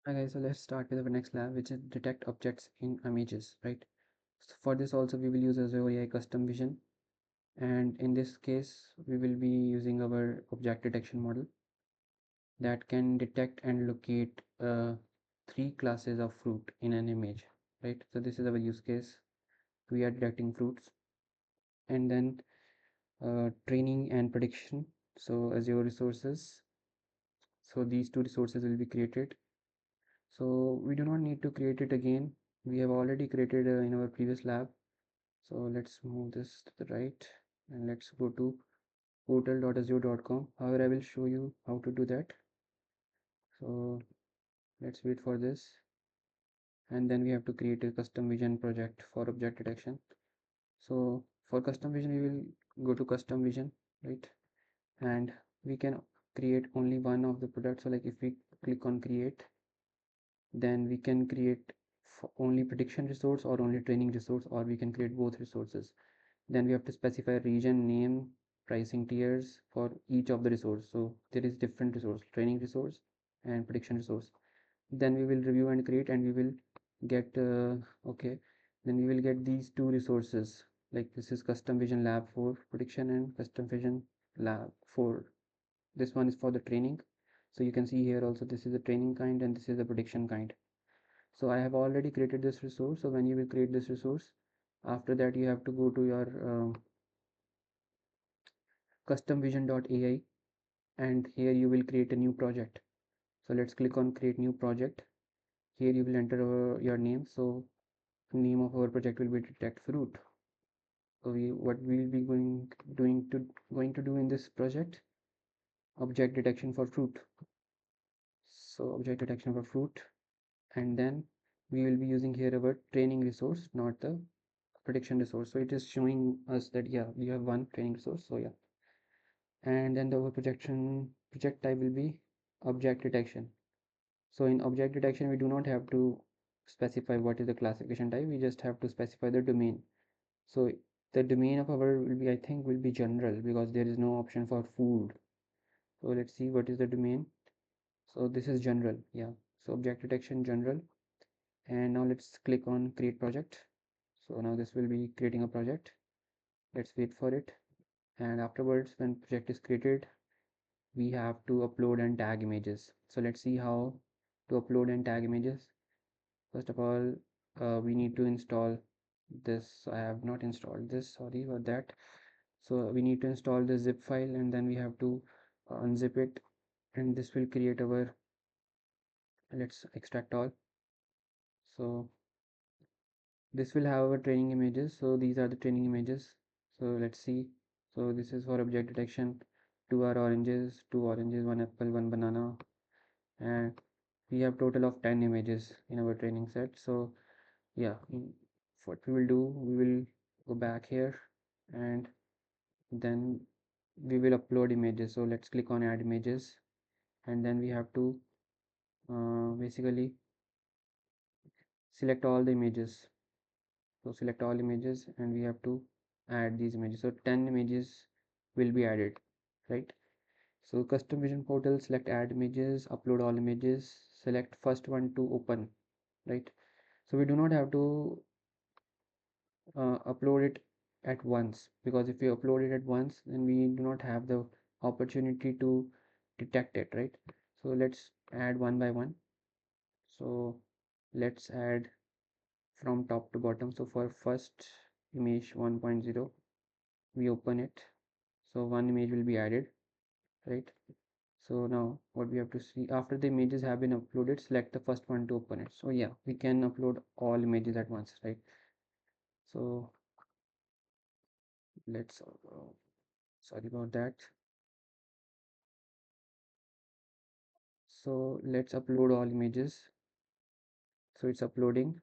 Okay, so let's start with our next lab, which is detect objects in images, right? So for this also we will use Azure AI custom vision, and in this case we will be using our object detection model that can detect and locate three classes of fruit in an image, right? So this is our use case. We are detecting fruits, and then training and prediction. So Azure resources. So these two resources will be created. So we do not need to create it again. We have already created in our previous lab. So let's move this to the right and let's go to portal.azure.com. However, I will show you how to do that. So let's wait for this. And then we have to create a custom vision project for object detection. So for custom vision, we will go to custom vision, right? And we can create only one of the products. So like if we click on create, then we can create only prediction resource or only training resource, or we can create both resources. Then we have to specify region, name, pricing tiers for each of the resource. So there is different resource, training resource and prediction resource. Then we will review and create, and we will get okay, then we will get these two resources. Like this is custom vision lab for prediction and custom vision lab for, this one is for the training. So you can see here also this is the training kind and this is the prediction kind. So I have already created this resource. So when you will create this resource, after that you have to go to your customvision.ai, and here you will create a new project. So let's click on create new project. Here you will enter your name. So name of our project will be detect fruit. So what we will be going to do in this project, object detection for fruit. So object detection for fruit, and then we will be using here our training resource, not the prediction resource. So it is showing us that yeah, we have one training resource. So yeah, and then the our project type will be object detection. So in object detection, we do not have to specify what is the classification type. We just have to specify the domain. So the domain of our will be, I think, will be general, because there is no option for food. So let's see what is the domain. So this is general. Yeah. So object detection general. And now let's click on create project. So now this will be creating a project. Let's wait for it. And afterwards, when project is created, we have to upload and tag images. So let's see how to upload and tag images. First of all, we need to install this. I have not installed this, sorry for that. So we need to install the zip file, and then we have to unzip it, and this will create our, let's extract all. So this will have our training images. So these are the training images. So let's see. So this is for object detection. Two are oranges, one apple, one banana, and we have total of 10 images in our training set. So yeah, what we will do, we will go back here, and then we will upload images. So let's click on add images, and then we have to basically select all the images. So select all images, and we have to add these images. So 10 images will be added, right? So custom vision portal, select add images, upload all images, select first one to open, right? So we do not have to upload it at once, because if we upload it at once, then we do not have the opportunity to detect it, right? So let's add one by one. So let's add from top to bottom. So for first image 1.0, we open it. So one image will be added, right? So now what we have to see, after the images have been uploaded, select the first one to open it. So yeah, we can upload all images at once, right? So let's sorry about that. So let's upload all images. So it's uploading.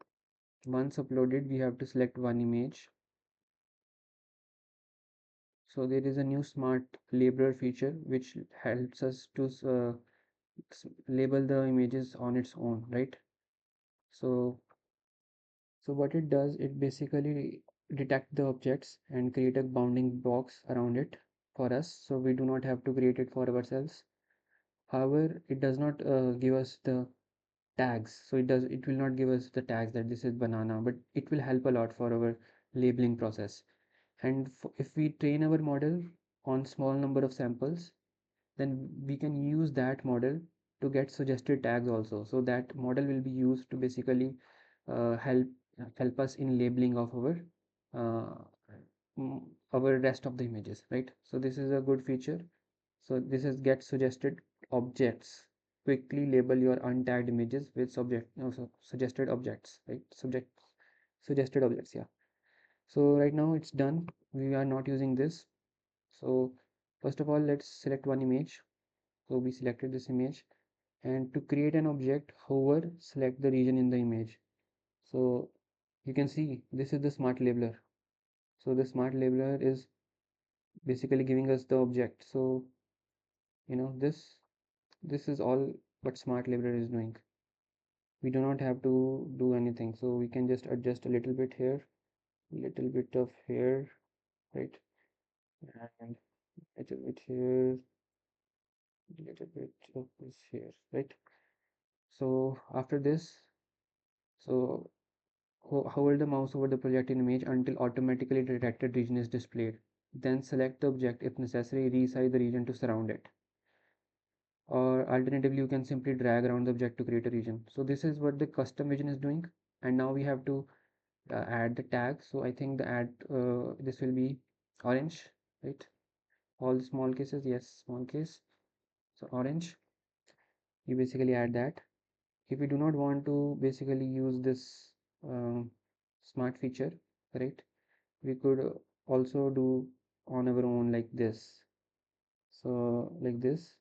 Once uploaded, we have to select one image. So there is a new smart labeler feature which helps us to label the images on its own, right? So what it does, it basically detect the objects and create a bounding box around it for us, so we do not have to create it for ourselves. However, it does not give us the tags. So it will not give us the tags that this is banana, but it will help a lot for our labeling process. And if we train our model on small number of samples, then we can use that model to get suggested tags also. So that model will be used to basically help us in labeling of uh, our rest of the images, right? So this is a good feature. So this is get suggested objects. Quickly label your untagged images with suggested objects, right? Suggested objects, yeah. So right now it's done. We are not using this. So first of all, let's select one image. So we selected this image, and to create an object, hover, select the region in the image. So you can see this is the smart labeler. So the smart labeler is basically giving us the object. So this is all what smart labeler is doing. We do not have to do anything. So we can just adjust a little bit here, little bit of here, right? And a little bit here, little bit of this here, right? So after this, so hover the mouse over the projected image until automatically detected region is displayed. Then select the object. If necessary, resize the region to surround it. Or alternatively, you can simply drag around the object to create a region. So this is what the custom vision is doing. And now we have to add the tag. So I think the add this will be orange, right? All the small cases, yes, small case. So orange, you basically add that. If we do not want to basically use this um, smart feature, right? We could also do on our own like this. So like this,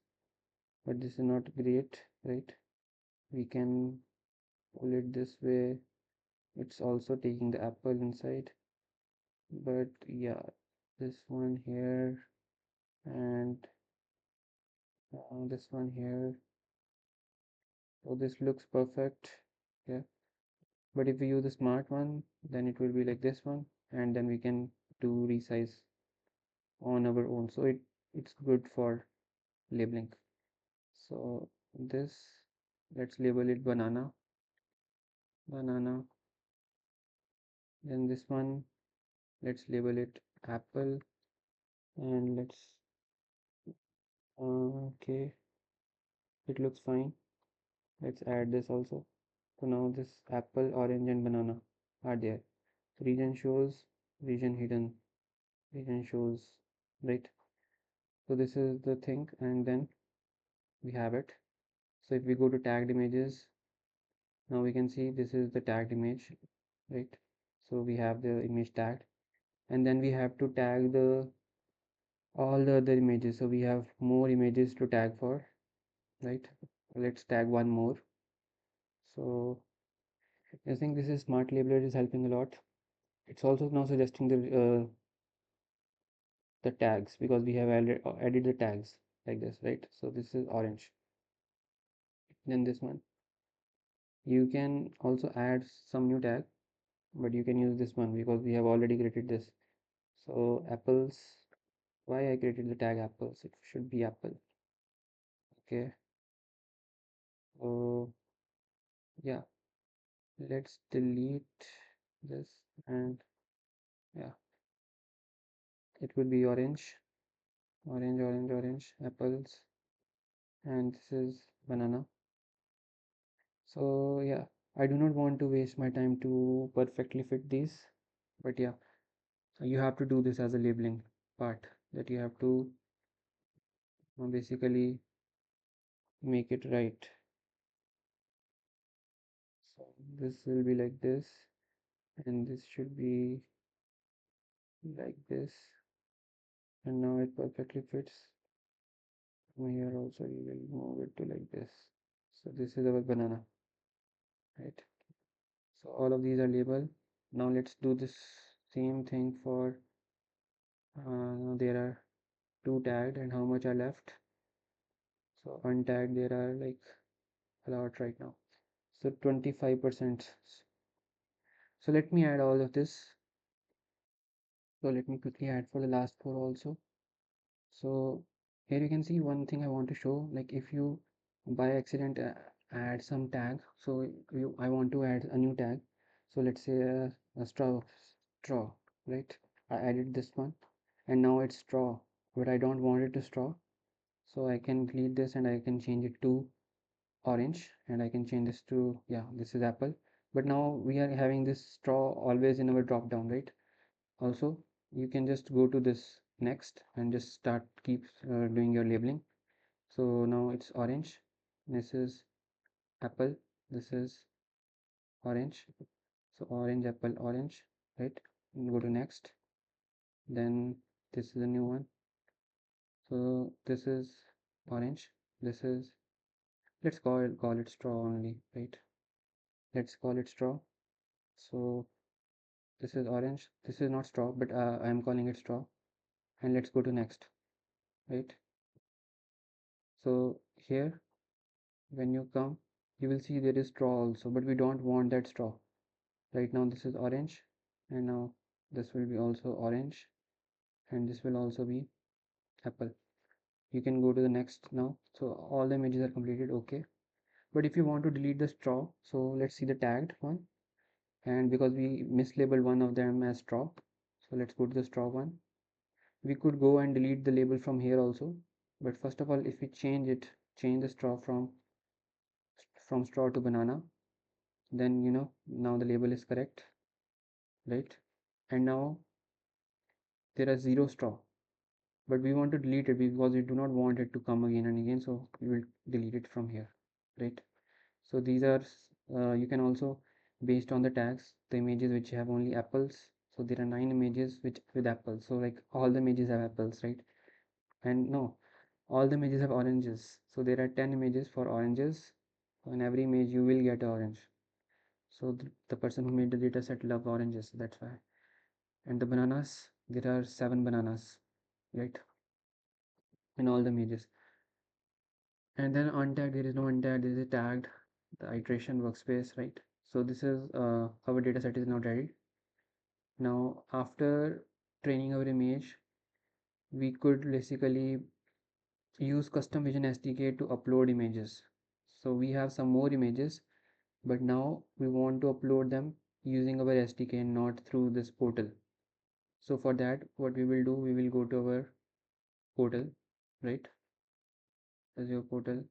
but this is not great, right? We can pull it this way. It's also taking the apple inside, but yeah, this one here and this one here. So this looks perfect, yeah. But if we use the smart one, then it will be like this one, and then we can do resize on our own. So it's good for labeling. So this, let's label it banana, banana. Then this one, let's label it apple, and let's okay, it looks fine. Let's add this also. So now this apple, orange, and banana are there. Region shows, region hidden, region shows, right? So this is the thing, and then we have it. So if we go to tagged images, now we can see this is the tagged image, right? So we have the image tagged, and then we have to tag the all the other images. So we have more images to tag for, right? Let's tag one more. So I think this is smart labeler is helping a lot. It's also now suggesting the tags because we have added the tags like this, right? So this is orange. Then this one, you can also add some new tag, but you can use this one because we have already created this. So apples, why I created the tag apples? It should be apple. Okay. So yeah, let's delete this, and yeah, it would be orange, orange, orange, orange, apples, and this is banana. So yeah, I do not want to waste my time to perfectly fit these, but yeah, so you have to do this as a labeling part, that you have to basically make it right. So this will be like this, and this should be like this, and now it perfectly fits. From here also you will move it to like this. So this is our banana, right? So all of these are labeled. Now let's do this same thing for there are two tagged and how much are left. So untagged there are like a lot right now. So 25%. So let me add all of this. So let me quickly add for the last four also. So here you can see one thing I want to show, like if you by accident add some tag. So I want to add a new tag. So let's say a straw, right? I added this one, and now it's straw, but I don't want it to straw. So I can delete this and I can change it to orange, and I can change this to, yeah, this is apple. But now we are having this straw always in our drop down, right? Also, you can just go to this next and just start keep doing your labeling. So now it's orange, this is apple, this is orange. So orange, apple, orange, right? And go to next. Then this is a new one. So this is orange, this is, let's call it straw only, right? Let's call it straw. So this is orange, this is not straw, but I am calling it straw. And let's go to next, right? So here, when you come, you will see there is straw also, but we don't want that straw. Right now this is orange, and now this will be also orange, and this will also be apple. You can go to the next now. So all the images are completed, okay. But if you want to delete the straw, so let's see the tagged one. And because we mislabeled one of them as straw, so let's go to the straw one. We could go and delete the label from here also, but first of all, if we change the straw from straw to banana, then now the label is correct, right? And now there are zero straw, but we want to delete it because we do not want it to come again and again, so we will delete it from here, right? So these are you can also, based on the tags, the images which have only apples. So there are 9 images which with apples, so like all the images have apples, right? And no, all the images have oranges, so there are 10 images for oranges. On every image you will get orange. So the person who made the data set love oranges, that's why. And the bananas, there are 7 bananas, right, in all the images. And then untagged, there is no untagged, there is a tagged, the iteration workspace, right? So this is our data set is now ready. Now after training our image, we could basically use custom vision SDK to upload images. So we have some more images, but now we want to upload them using our SDK and not through this portal. So for that, what we will do, we will go to our portal, right? Azure portal.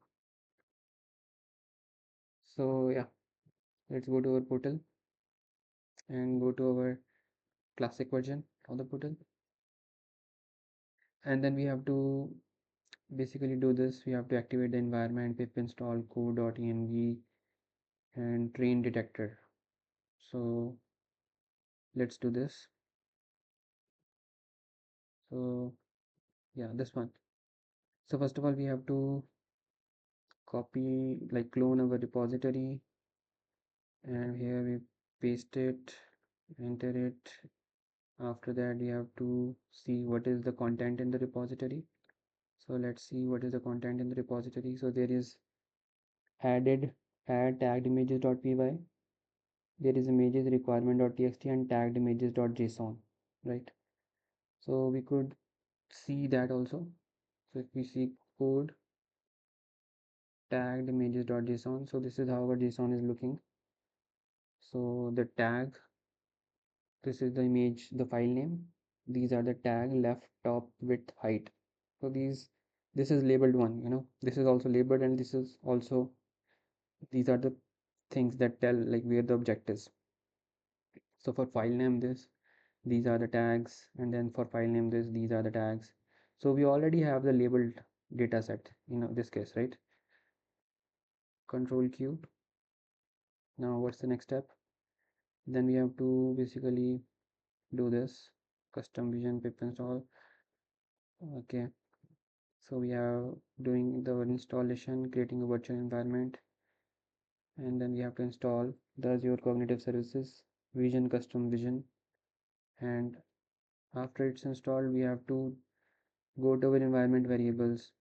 So yeah, let's go to our portal and go to our classic version of the portal. And then we have to basically do this. We have to activate the environment pip install code.env and train detector. So let's do this. So yeah, this one. So first of all, we have to copy, like clone our repository, and here we paste it, enter it. After that, we have to see what is the content in the repository. So let's see what is the content in the repository. So there is add tagged images.py, there is images requirement.txt and tagged images.json, right? So we could see that also. So if we see code tagged images.json, so this is how our JSON is looking. So the tag, this is the image, the file name, these are the tag, left, top, width, height. So this is labeled one, this is also labeled, and this is also, these are the things that tell like where the object is. So for file name these are the tags, and then for file name these are the tags. So we already have the labeled data set in this case, right? Control Q. Now what's the next step? Then we have to basically do this custom vision pip install. Okay, so we are doing the installation, creating a virtual environment, and then we have to install the Azure Cognitive Services Vision Custom Vision. And after it's installed, we have to go to our environment variables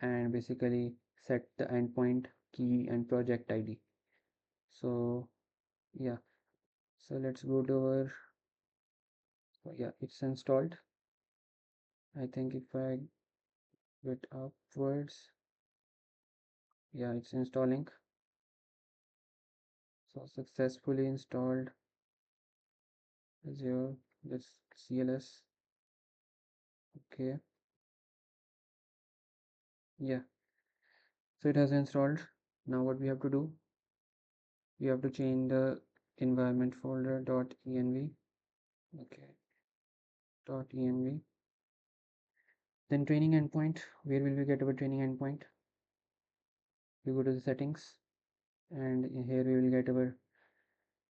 and basically set the endpoint key and project ID. So yeah, so let's go to our, yeah, it's installed. I think if I get upwards, yeah, it's installing. So successfully installed Azure, this CLS. Okay, yeah, so it has installed. Now what we have to do, we have to change the environment folder .env. Okay, .env. Then training endpoint, where will we get our training endpoint? We go to the settings, and here we will get our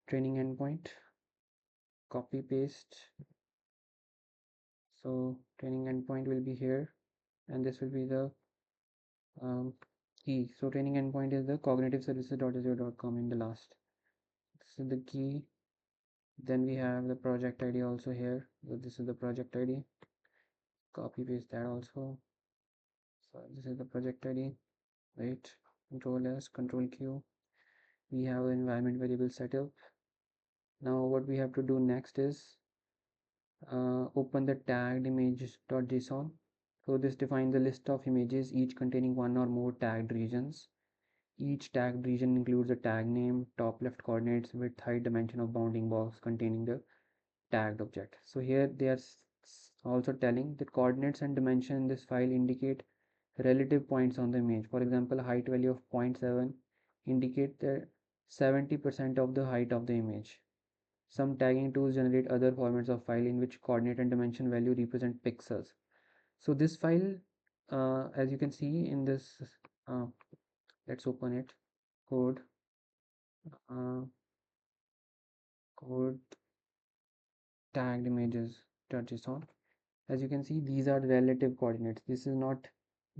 training endpoint. Copy paste. So training endpoint will be here, and this will be the key. So training endpoint is the cognitiveservices.azure.com in the last. This is the key. Then we have the project ID also here. So this is the project ID. Copy paste that also. So this is the project ID. Right. Control S, Control Q. We have an environment variable setup. Now what we have to do next is open the tagged images.json. So this defines the list of images, each containing one or more tagged regions. Each tagged region includes a tag name, top left coordinates, width, height, dimension of bounding box containing the tagged object. So here they are also telling the coordinates and dimension in this file indicate relative points on the image. For example, a height value of 0.7 indicate the 70% of the height of the image. Some tagging tools generate other formats of file in which coordinate and dimension value represent pixels. So this file, as you can see in this, uh, let's open it. Code, uh, code tagged images.json. As you can see, these are relative coordinates. This is not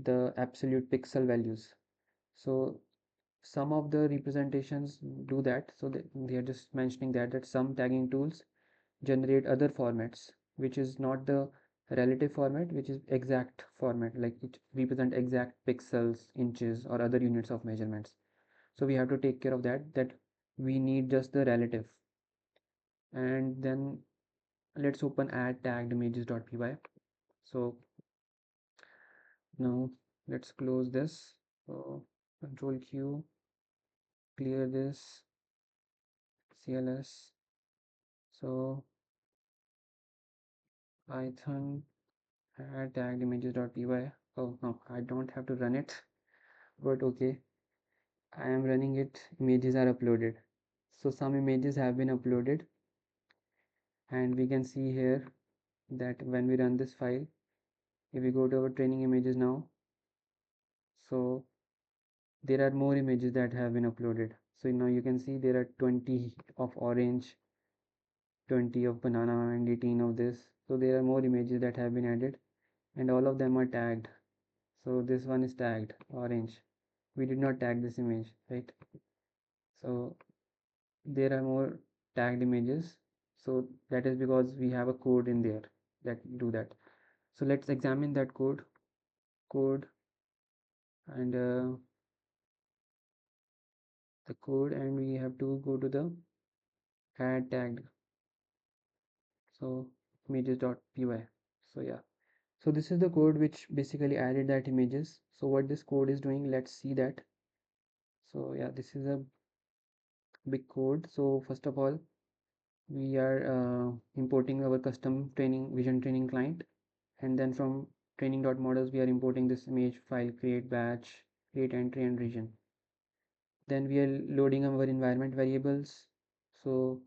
the absolute pixel values. So some of the representations do that. So they are just mentioning that some tagging tools generate other formats, which is not the relative format, which is exact format, like it represent exact pixels, inches, or other units of measurements. So we have to take care of that we need just the relative. And then let's open add tagged images.py. So now let's close this. So control Q, clear this CLS. So Python add tagged images.py. Oh no, I don't have to run it, but okay, I am running it. Images are uploaded. So some images have been uploaded, and we can see here that when we run this file, if we go to our training images now, so there are more images that have been uploaded. So now you can see there are 20 of orange, 20 of banana, and 18 of this. So there are more images that have been added, and all of them are tagged. So this one is tagged orange. We did not tag this image, right? So there are more tagged images. So that is because we have a code in there that do that. So let's examine that code and the code, and we have to go to the add tagged, so images.py. So yeah, so this is the code which basically added that images. So what this code is doing, let's see that. So yeah, this is a big code. So first of all, we are importing our custom training vision training client, and then from training.models we are importing this image file, create batch, create entry and region. Then we are loading our environment variables. So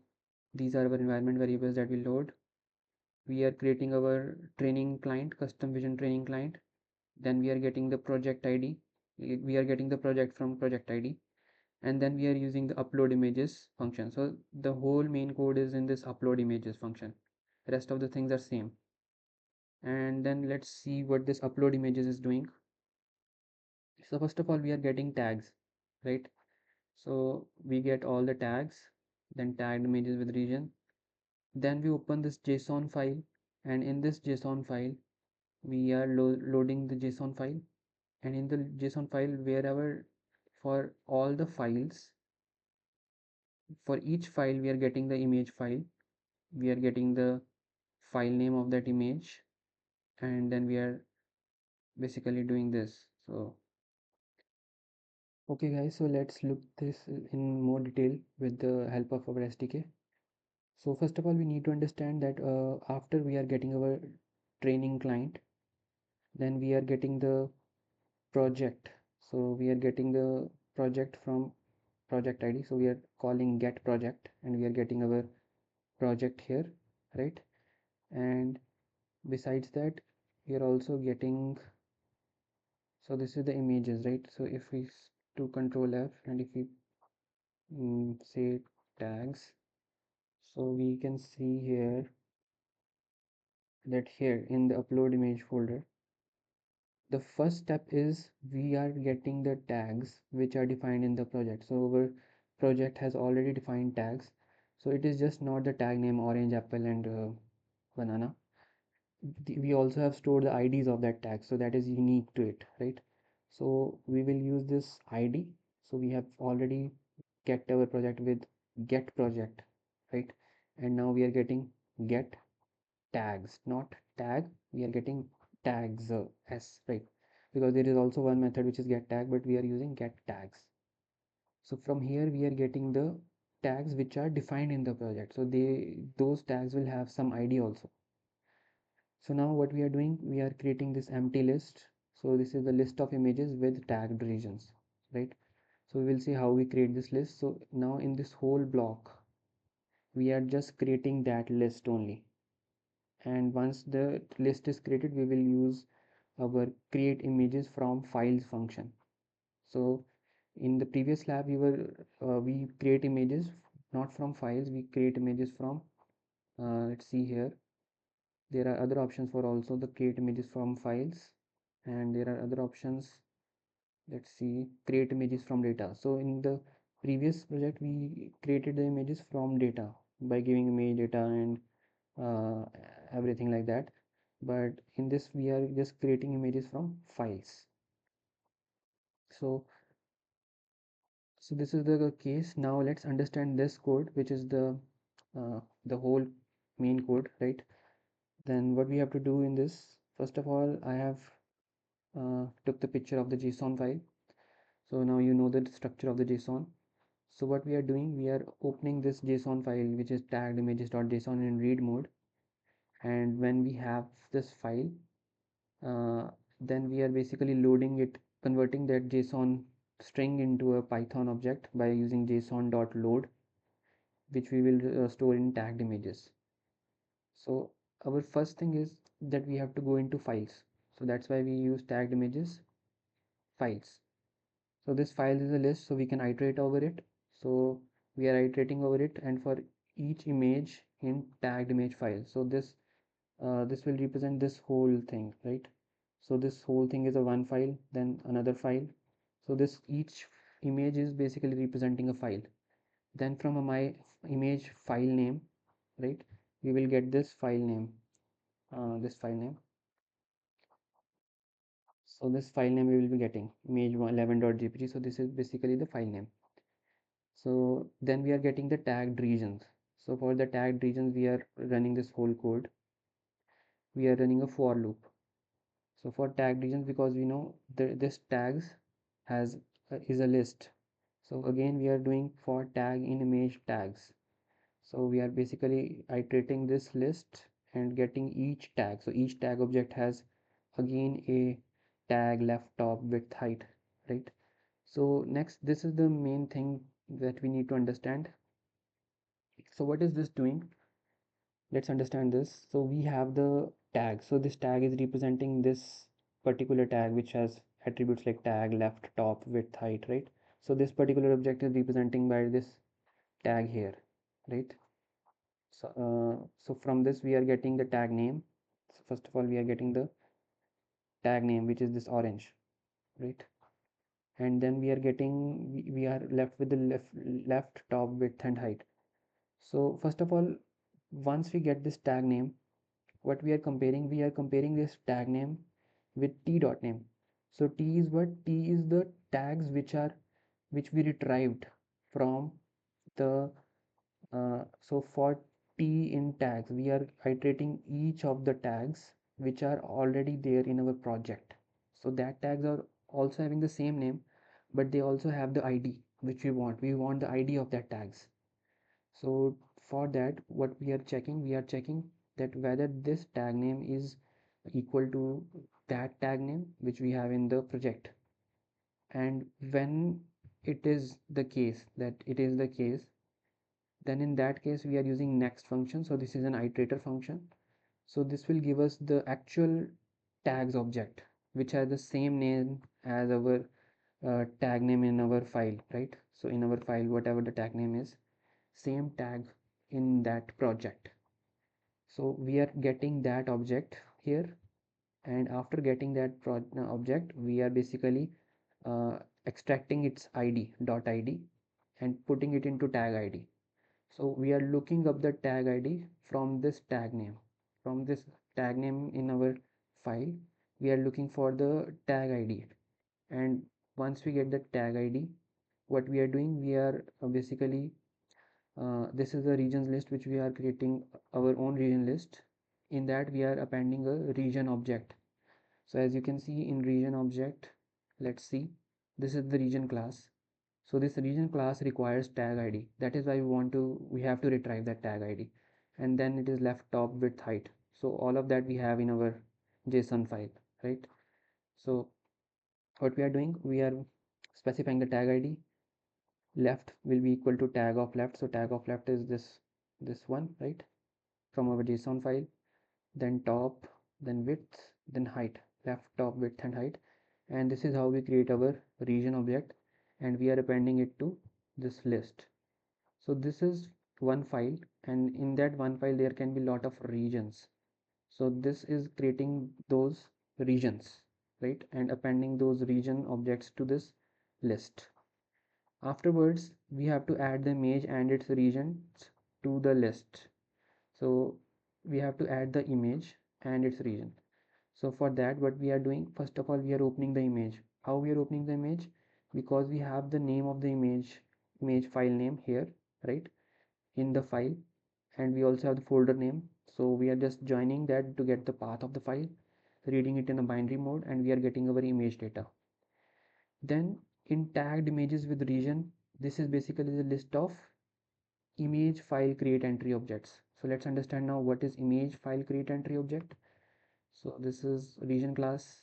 these are our environment variables that we load. We are creating our training client, custom vision training client. Then we are getting the project ID. We are getting the project from project ID, and then we are using the upload images function. So the whole main code is in this upload images function. The rest of the things are same. And then let's see what this upload images is doing. So first of all, we are getting tags, right? So we get all the tags, then tagged images with region. Then we open this JSON file, and in this JSON file we are loading the JSON file, and in the JSON file, wherever, for all the files, for each file we are getting the image file, we are getting the file name of that image, and then we are basically doing this. So Okay guys, so let's look this in more detail with the help of our SDK. So first of all, we need to understand that after we are getting our training client, then we are getting the project. So we are getting the project from project ID. So we are calling get project and we are getting our project here, right? And besides that, we are also getting, so this is the images, right? So if we to control F and if we say tags, so we can see here that here in the upload image folder, the first step is we are getting the tags which are defined in the project. So our project has already defined tags, so it is just not the tag name orange, apple and banana. We also have stored the IDs of that tag, so that is unique to it, right? So we will use this ID. So we have already get our project with get project, right? And now we are getting get tags, not tag, we are getting tags, s, right? Because there is also one method which is get tag, but we are using get tags. So from here we are getting the tags which are defined in the project, so those tags will have some ID also. So now what we are doing, we are creating this empty list. So this is the list of images with tagged regions, right? So we will see how we create this list. So now in this whole block we are just creating that list only, and once the list is created we will use our create images from files function. So in the previous lab we create images not from files, we create images from let's see here, there are other options for also the create images from files, and there are other options, let's see, create images from data. So in the previous project we created the images from data by giving image data and uh, everything like that, but in this we are just creating images from files. So this is the case. Now let's understand this code, which is the whole main code, right? Then what we have to do in this, first of all I have took the picture of the JSON file. So now you know the structure of the JSON. So what we are doing, we are opening this JSON file which is tagged images.json in read mode, and when we have this file, uh, then we are basically loading it, converting that JSON string into a Python object by using json.load, which we will store in tagged images. So our first thing is that we have to go into files, so that's why we use tagged images files. So this file is a list, so we can iterate over it. So we are iterating over it, and for each image in tagged image file, so this will represent this whole thing, right? So this whole thing is a one file, then another file. So this each image is basically representing a file. Then from my image file name, right, we will get this file name, this file name. So this file name we will be getting image11.jpg. So this is basically the file name. So then we are getting the tagged regions. So for the tagged regions we are running this whole code. We are running a for loop. So for tagged regions, because we know this tags has is a list. So again we are doing for tag in image tags. So we are basically iterating this list and getting each tag. So each tag object has again a tag, left, top, width, height, right? So next, this is the main thing that we need to understand. So what is this doing? Let's understand this. So we have the tag. So this tag is representing this particular tag which has attributes like tag, left, top, width, height, right? So this particular object is representing by this tag here, right? So from this we are getting the tag name. So first of all we are getting the tag name, which is this orange, right? And then we are getting, we are left with the left, top, width and height. So first of all, once we get this tag name, what we are comparing, we are comparing this tag name with t dot name. So t is what? T is the tags which we retrieved from the so for t in tags, we are iterating each of the tags which are already there in our project. So that tags are also having the same name, but they also have the ID which we want the ID of that tags. So for that, what we are checking that whether this tag name is equal to that tag name which we have in the project. And when it is the case that it is the case, then in that case we are using next function. So this is an iterator function. So this will give us the actual tags object which has the same name as our tag name in our file, right? So in our file, whatever the tag name is, same tag in that project. So we are getting that object here, and after getting that object, we are basically extracting its id.id and putting it into tag id. So we are looking up the tag id from this tag name. From this tag name in our file, we are looking for the tag id. And once we get the tag id, what we are doing, we are basically this is the regions list which we are creating our own region list. In that we are appending a region object. So as you can see in region object, let's see, this is the region class. So this region class requires tag id. That is why we have to retrieve that tag id. And then it is left, top, width, height. So all of that we have in our JSON file, right? So what we are doing, we are specifying the tag id. Left will be equal to tag of left. So tag of left is this one, right, from our JSON file. Then top, then width, then height. Left, top, width, and height. And this is how we create our region object, and we are appending it to this list. So this is one file, and in that one file there can be lot of regions. So this is creating those regions, right, and appending those region objects to this list. Afterwards, we have to add the image and its regions to the list. So we have to add the image and its region. So for that, what we are doing, first of all, we are opening the image. How we are opening the image? Because we have the name of the image file name here, right, in the file, and we also have the folder name. So we are just joining that to get the path of the file, reading it in a binary mode, and we are getting our image data. Then in tagged images with region, this is basically the list of image file create entry objects. So let's understand now what is image file create entry object. So this is region class,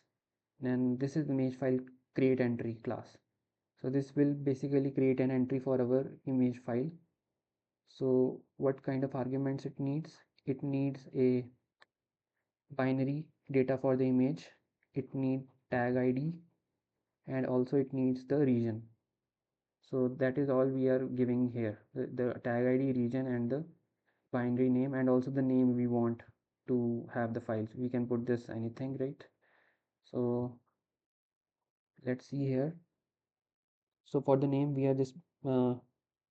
and this is image file create entry class. So this will basically create an entry for our image file. So what kind of arguments it needs? It needs a binary data for the image, it needs tag id, and also it needs the region. So that is all we are giving here, the tag id, region, and the binary name, and also the name we want to have the files. We can put this anything, right? So let's see here. So for the name, we are just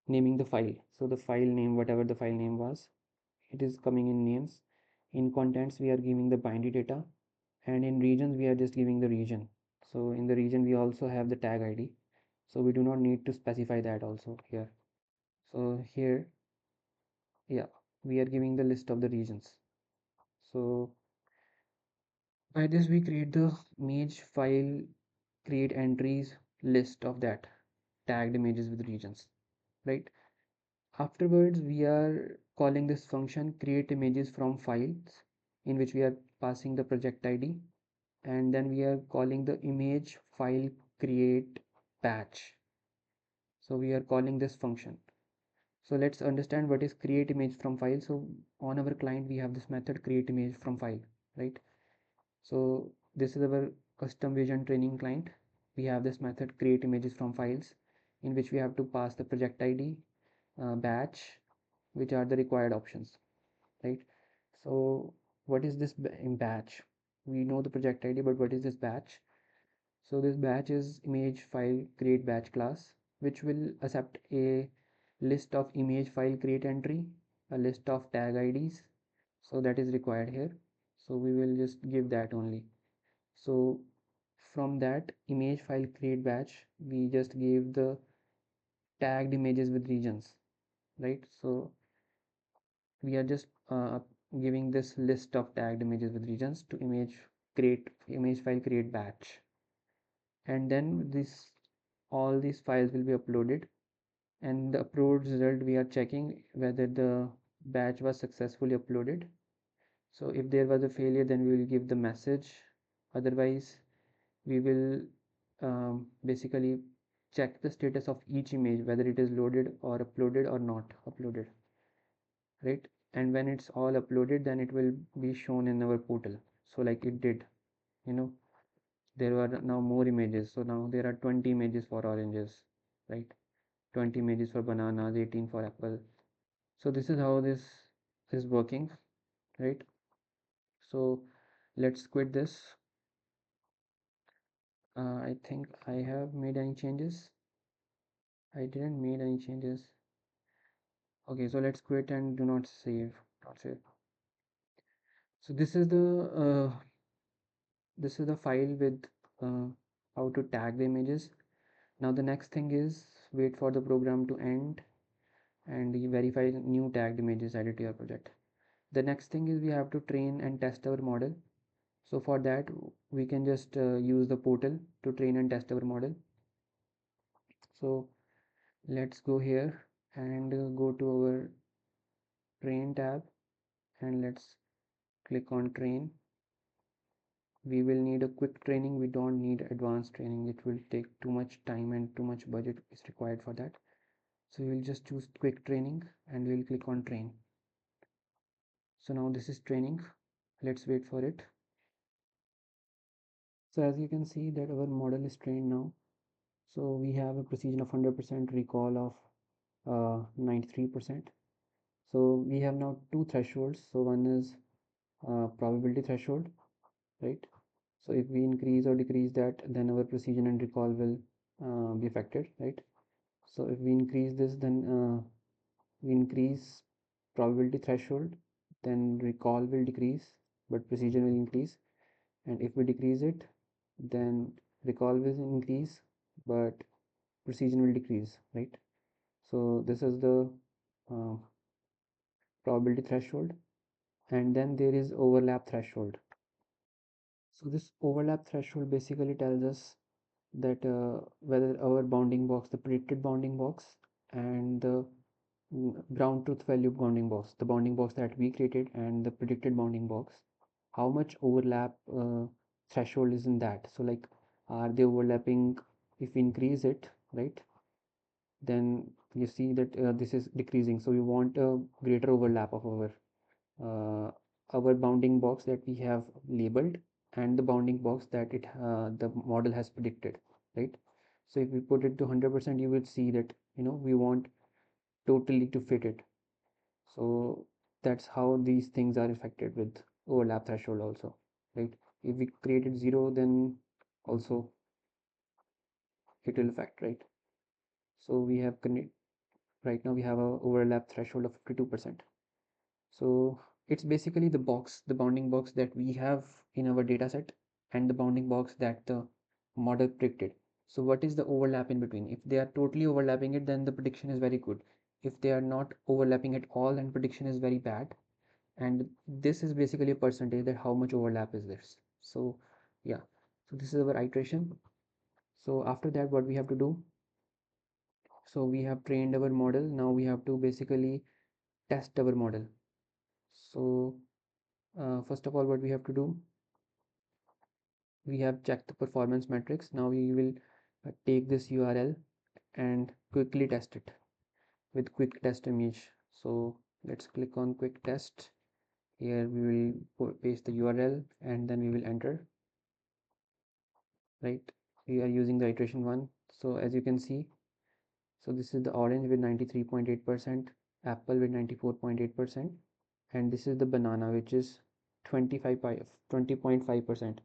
naming the file. So the file name, whatever the file name was, it is coming in names. In contents, we are giving the binary data, and in regions we are just giving the region. So in the region we also have the tag id, so we do not need to specify that also here. So here, yeah, we are giving the list of the regions. So by this we create the image file create entries list of that tagged images with regions, right? Afterwards we are calling this function create images from files, in which we are passing the project id, and then we are calling the image file create batch. So we are calling this function. So let's understand what is create image from file. So on our client we have this method create image from file, right? So this is our custom vision training client. We have this method create images from files, in which we have to pass the project id, batch, which are the required options, right? So what is this in batch? We know the project id, but what is this batch? So this batch is image file create batch class, which will accept a list of image file create entry, a list of tag IDs. So that is required here. So we will just give that only. So from that image file create batch, we just gave the tagged images with regions, right? So we are just giving this list of tagged images with regions to image file create batch. And then this all these files will be uploaded, and the upload result we are checking whether the batch was successfully uploaded. So if there was a failure, then we will give the message. Otherwise we will basically check the status of each image, whether it is loaded or uploaded or not uploaded, right? And when it's all uploaded, then it will be shown in our portal. So like it did, you know, there are now more images. So now there are 20 images for oranges, right? 20 images for bananas, 18 for apple. So this is how this is working, right? So let's quit this. I think I have made any changes. I didn't made any changes. Okay, so let's quit and do not save. Not save. So this is the file with uh, how to tag the images. Now the next thing is wait for the program to end and you verify new tagged images added to your project. The next thing is we have to train and test our model. So for that we can just use the portal to train and test our model. So let's go here and go to our train tab and let's click on train. We will need a quick training, we don't need advanced training. It will take too much time and too much budget is required for that. So we'll just choose quick training and we'll click on train. So now this is training. Let's wait for it. So as you can see that our model is trained now. So we have a precision of 100%, recall of 93%. So we have now two thresholds. So one is probability threshold, right? So if we increase or decrease that, then our precision and recall will be affected, right? So if we increase this, then we increase probability threshold, then recall will decrease, but precision will increase. And if we decrease it, then recall will increase, but precision will decrease, right? So this is the uh, probability threshold. And then there is overlap threshold. So this overlap threshold basically tells us that whether our bounding box, the predicted bounding box, and the ground truth value bounding box, the bounding box that we created and the predicted bounding box, how much overlap threshold is in that. So like, are they overlapping? If we increase it, right, then you see that this is decreasing. So we want a greater overlap of uh, our bounding box that we have labeled and the bounding box that the model has predicted, right? So if we put it to 100%, you will see that we want totally to fit it. So that's how these things are affected with overlap threshold also, right? If we created 0, then also it will affect, right? So we have right now we have a overlap threshold of 52%. So it's basically the bounding box that we have in our data set and the bounding box that the model predicted. So what is the overlap in between? If they are totally overlapping it, then the prediction is very good. If they are not overlapping at all, then prediction is very bad. And this is basically a percentage that how much overlap is this. So yeah, so this is our iteration. So after that, what we have to do? So we have trained our model. Now we have to basically test our model. So first of all, what we have to do, we have checked the performance metrics. Now we will take this URL and quickly test it with quick test image. So let's click on quick test. Here we will paste the URL and then we will enter, right? We are using the iteration 1. So as you can see, so this is the orange with 93.8%, apple with 94.8%, and this is the banana which is 20.5%.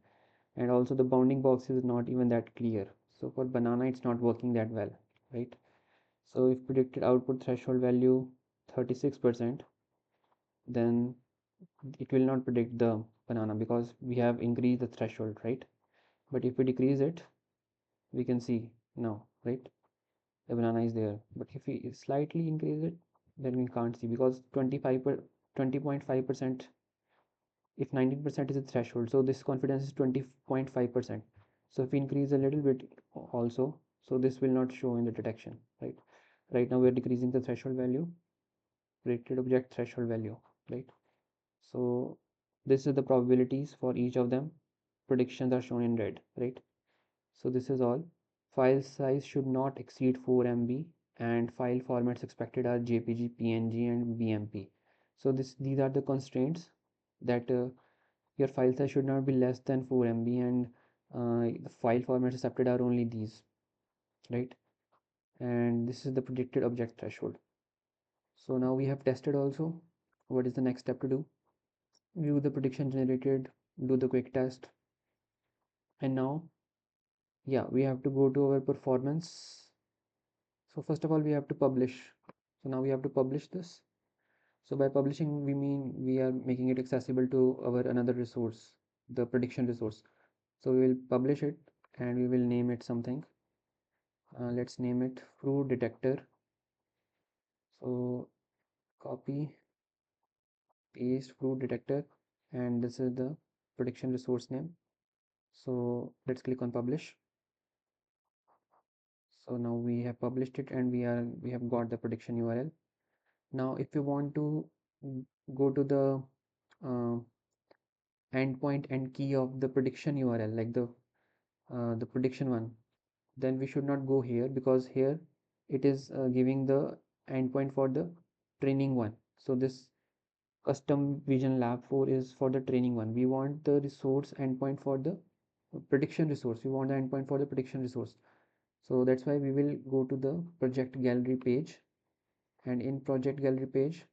And also the bounding box is not even that clear. So for banana it's not working that well, right? So if predicted output threshold value 36%, then it will not predict the banana because we have increased the threshold, right? But if we decrease it, we can see now, right, the banana is there. But if we slightly increase it, then we can't see because 20.5%, if 19% is the threshold, so this confidence is 20.5%. So if we increase a little bit also, so this will not show in the detection, right now we are decreasing the threshold value, predicted object threshold value, right? So this is the probabilities for each of them. Predictions are shown in red, right? So this is all. File size should not exceed 4 MB, and file formats expected are JPG, PNG, and BMP. So these are the constraints that your file size should not be less than 4 MB, and the file formats accepted are only these, right? And this is the predicted object threshold. So now we have tested also. What is the next step to do? View the prediction generated, do the quick test, and now, yeah, we have to go to our performance. So first of all, we have to publish. So now we have to publish this. So by publishing, we mean we are making it accessible to our another resource, the prediction resource. So we will publish it and we will name it something. Let's name it fruit detector. So copy, paste fruit detector, and this is the prediction resource name. So let's click on publish. So now we have published it and we have got the prediction URL. Now if you want to go to the uh, endpoint and key of the prediction URL, like the prediction one, then we should not go here, because here it is giving the endpoint for the training one. So this custom vision lab 4 is for the training one. We want the resource endpoint for the prediction resource. We want the endpoint for the prediction resource. So that's why we will go to the project gallery page, and in project gallery page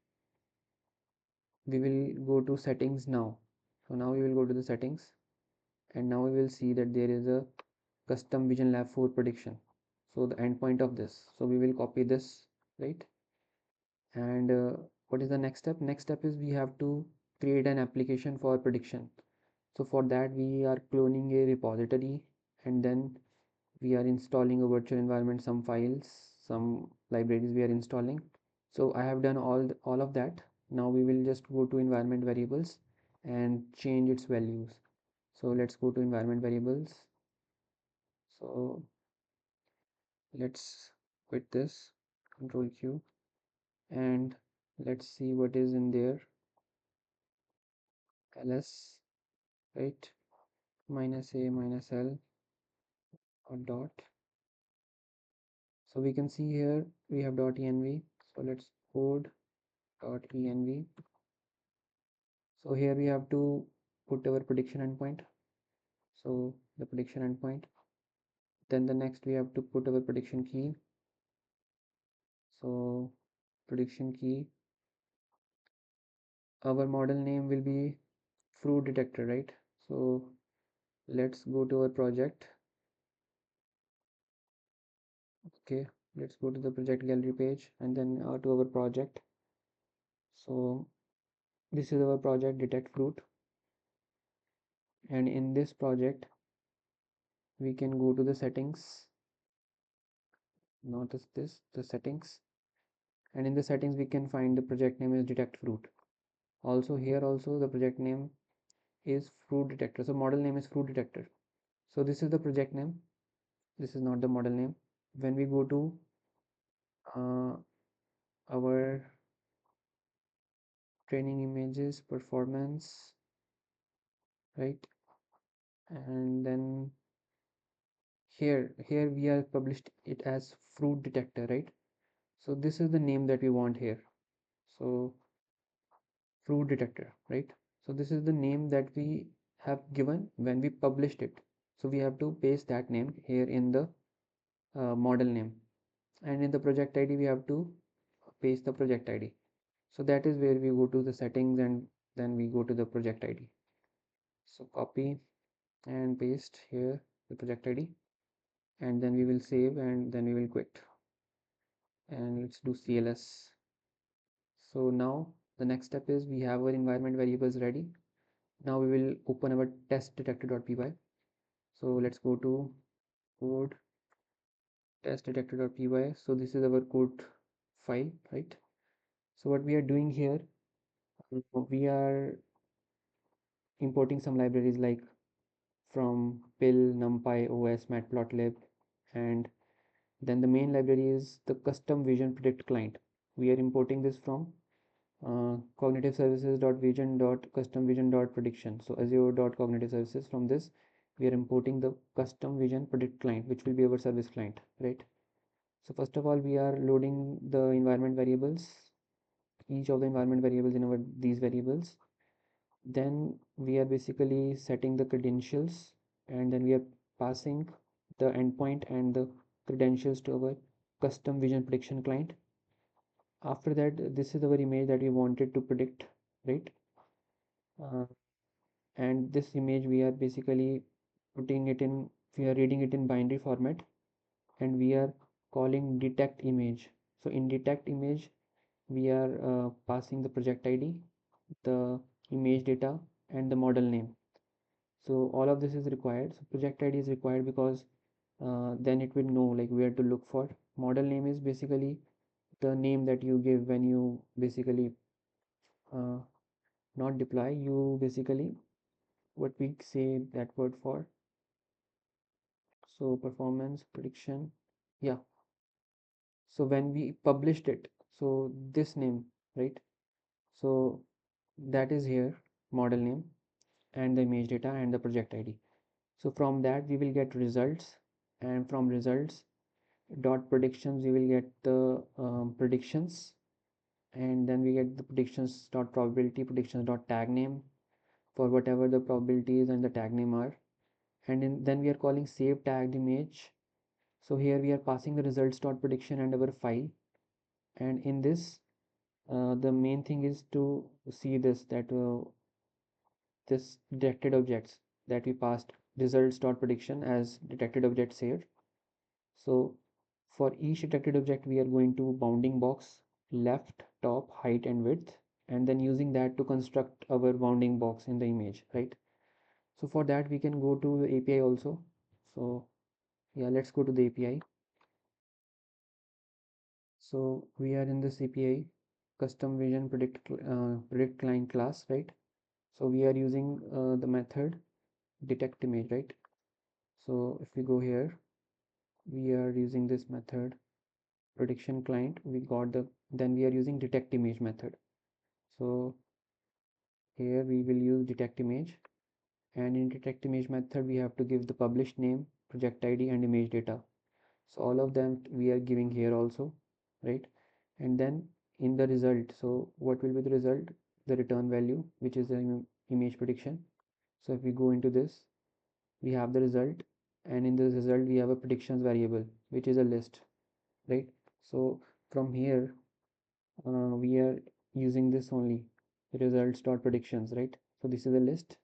we will go to settings now. So now we will go to the settings, and now we will see that there is a custom vision lab 4 prediction. So the endpoint of this, so we will copy this, right? And what is the next step? Next step is we have to create an application for prediction. So for that we are cloning a repository, and then we are installing a virtual environment, some files, some libraries we are installing. So I have done all of that. Now we will just go to environment variables and change its values. So let's go to environment variables. So let's quit this, control Q, and let's see what is in there. ls, right, minus a minus l or dot. So we can see here we have .env. So let's code .env. So here we have to put our prediction endpoint. So the prediction endpoint. Then the next we have to put our prediction key. So prediction key. Our model name will be fruit detector, right? So let's go to our project. Okay, let's go to the project gallery page, and then to our project. So this is our project detect fruit, and in this project we can go to the settings, not this, the settings, and in the settings we can find the project name is detect fruit. Also here also the project name is fruit detector, so model name is fruit detector. So this is the project name, this is not the model name. When we go to our training images performance, right, and then here we are published it as fruit detector, right? So this is the name that we want here. So fruit detector, right? So this is the name that we have given when we published it. So we have to paste that name here in the model name, and in the project ID we have to paste the project ID. So that is where we go to the settings, and then we go to the project ID. So copy and paste here the project ID, and then we will save, and then we will quit, and let's do CLS. So now the next step is we have our environment variables ready. Now we will open our test detector.py. So let's go to code test detector.py. So this is our code file, right? So what we are doing here, we are importing some libraries like from pill, numpy, os, matplotlib, and Then the main library is the custom vision predict client. We are importing this from cognitive services.vision.custom vision.prediction. So azure.cognitive services, from this we are importing the custom vision predict client, which will be our service client, right? So first of all, we are loading the environment variables, each of the environment variables in our these variables. Then we are basically setting the credentials, and then we are passing the endpoint and the credentials to our custom vision prediction client. After that, this is our image that we wanted to predict, right? uh, and this image we are basically putting it in, we are reading it in binary format, and we are calling detect image. So in detect image we are passing the project ID, the image data, and the model name. So all of this is required. So project ID is required because then it will know like where to look for. Model name is basically the name that you give when you basically uh, not deploy, you basically what we say that word for. So performance prediction, yeah. So when we published it, so this name, right? So that is here, model name and the image data and the project ID. So from that we will get results, and from results dot predictions we will get the predictions, and then we get the predictions dot probability, predictions dot tag name for whatever the probabilities and the tag name are. And then we are calling save tagged image. So here we are passing the results dot prediction and our file, and in this the main thing is to see this, that this detected objects that we passed results dot prediction as detected object saved. So for each detected object we are going to bounding box, left, top, height and width, and then using that to construct our bounding box in the image, right? So for that we can go to the API also. So yeah, let's go to the API. So we are in this API custom vision predict client class, right? So we are using the method detect image, right? So if we go here, we are using this method prediction client, we got the, then we are using detect image method. So here we will use detect image, and in detect image method we have to give the published name, project ID and image data. So all of them we are giving here also, right? And then in the result, so what will be the result? The return value, which is the image prediction. So if we go into this, we have the result, and in this result we have a predictions variable, which is a list, right? So from here we are using this only results dot predictions, right? So this is a list,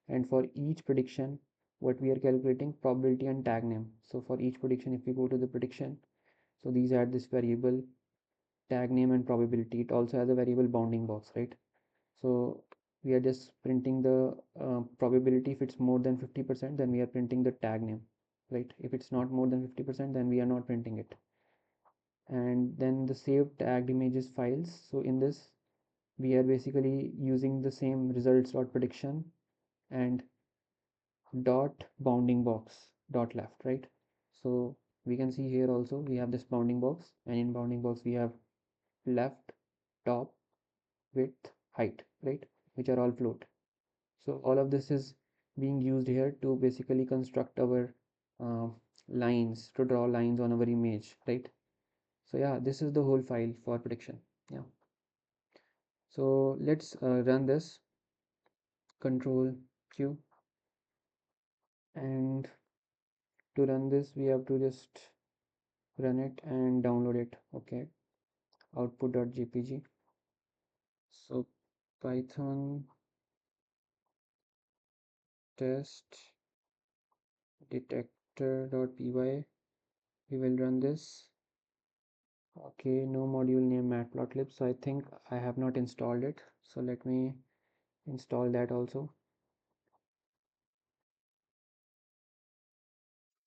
and for each prediction what we are calculating probability and tag name. So for each prediction, if we go to the prediction, so these are this variable tag name and probability. It also has a variable bounding box, right? So we are just printing the probability. If it's more than 50%, then we are printing the tag name, right? If it's not more than 50%, then we are not printing it. And then the saved tagged images files. So in this we are basically using the same results dot prediction and dot bounding box dot left, right? So we can see here also we have this bounding box, and in bounding box we have left, top, width, height, right? Which are all float. So all of this is being used here to basically construct our uh, lines, to draw lines on our image, right? So yeah, this is the whole file for prediction. Yeah. So let's run this, control Q, and to run this we have to just run it and download it. Okay, output.jpg. So python test detector.py, we will run this. Okay, no module name matplotlib, so I think I have not installed it, so let me install that also.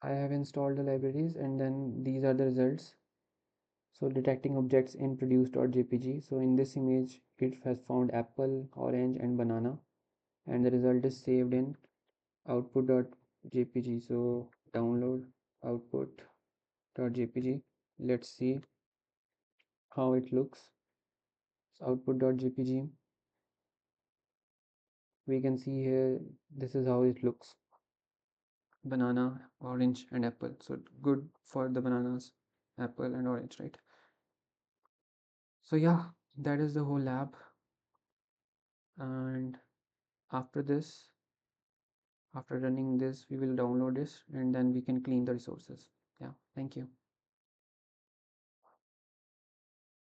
I have installed the libraries, and then these are the results. So detecting objects in produce.jpg. So in this image it has found apple, orange and banana, and the result is saved in output.jpg. So download output .jpg. Let's see how it looks. So output.jpg, we can see here, this is how it looks. Banana, orange and apple. So good for the bananas, apple and orange, right? So yeah, that is the whole lab. And after this, after running this, we will download this and then we can clean the resources. Yeah, thank you.